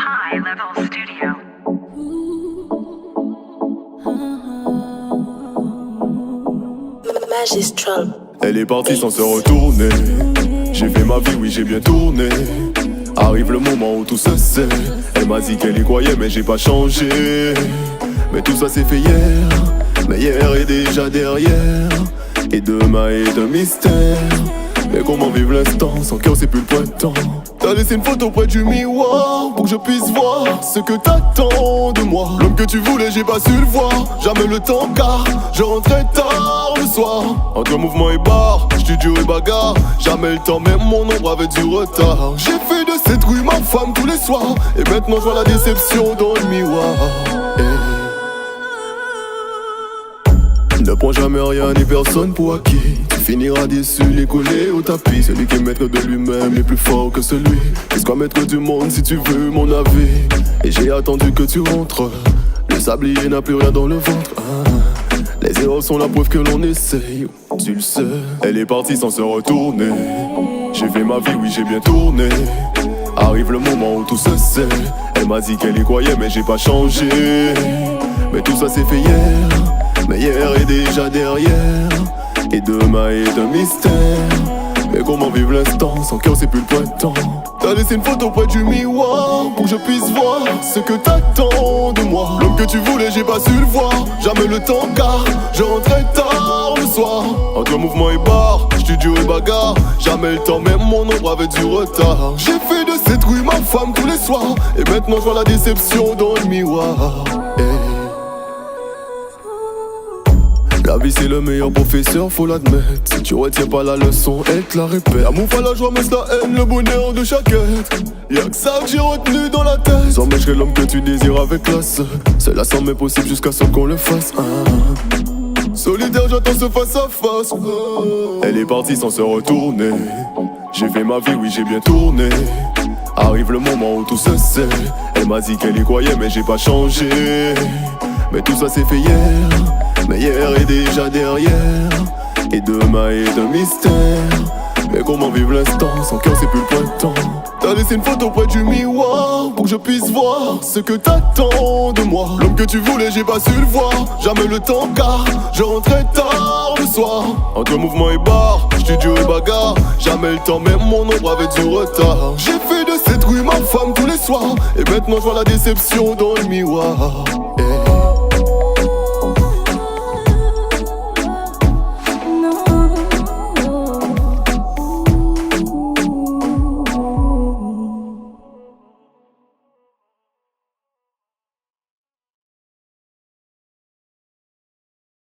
High Level Studio. Magistral. Elle est partie sans se retourner. J'ai fait ma vie, oui j'ai bien tourné. Arrive le moment où tout se sait. Elle m'a dit qu'elle y croyait mais j'ai pas changé. Mais tout ça c'est fait hier. Mais hier est déjà derrière. Et demain est un mystère. Mais comment vivre l'instant, sans cœur c'est plus le printemps. T'as laissé une photo près du miroir pour que je puisse voir ce que t'attends de moi. L'homme que tu voulais j'ai pas su le voir. Jamais le temps car je rentrais tard le soir. Entre mouvement et bar, studio et bagarre. Jamais le temps, même mon ombre avait du retard. J'ai fait de cette rue ma femme tous les soirs. Et maintenant je vois la déception dans le miroir. Ne prends jamais rien ni personne pour acquis. Tu finiras déçu, les collés au tapis. Celui qui est maître de lui-même est plus fort que celui. Laisse-toi maître du monde si tu veux mon avis. Et j'ai attendu que tu rentres. Le sablier n'a plus rien dans le ventre. Les erreurs sont la preuve que l'on essaye. Tu le sais. Elle est partie sans se retourner. J'ai fait ma vie, oui j'ai bien tourné. Arrive le moment où tout se sait. Elle m'a dit qu'elle y croyait mais j'ai pas changé. Mais tout ça c'est fait hier. Mais hier est déjà derrière. Et demain est un mystère. Mais comment vivre l'instant, sans cœur c'est plus le printemps. T'as laissé une photo près du miroir pour que je puisse voir ce que t'attends de moi. L'homme que tu voulais j'ai pas su le voir. Jamais le temps car je rentrais tard le soir. Entre mouvement et bar, studio et bagarre. Jamais le temps, même mon ombre avait du retard. J'ai fait de cette rue ma femme tous les soirs. Et maintenant je vois la déception dans le miroir. La vie c'est le meilleur professeur, faut l'admettre. Si tu retiens pas la leçon, elle te la répète. L'amour fait la joie, mais c'est la haine, le bonheur de chaque être. Y'a que ça que j'ai retenu dans la tête. Sans je serai l'homme que tu désires avec classe. Cela semble impossible jusqu'à ce qu'on le fasse. Solidaire, j'attends ce face à face. Elle est partie sans se retourner. J'ai fait ma vie, oui j'ai bien tourné. Arrive le moment où tout se sait. Elle m'a dit qu'elle y croyait mais j'ai pas changé. Mais tout ça c'est fait hier. Mais hier est déjà derrière. Et demain est un mystère. Mais comment vivre l'instant, sans cœur c'est plus le printemps. T'as laissé une photo près du miroir pour que je puisse voir ce que t'attends de moi. L'homme que tu voulais j'ai pas su le voir. Jamais le temps car je rentrais tard le soir. Entre mouvement et bar, studio et bagarre. Jamais le temps, même mon ombre avait du retard. J'ai fait de cette rue ma femme tous les soirs. Et maintenant je vois la déception dans le miroir.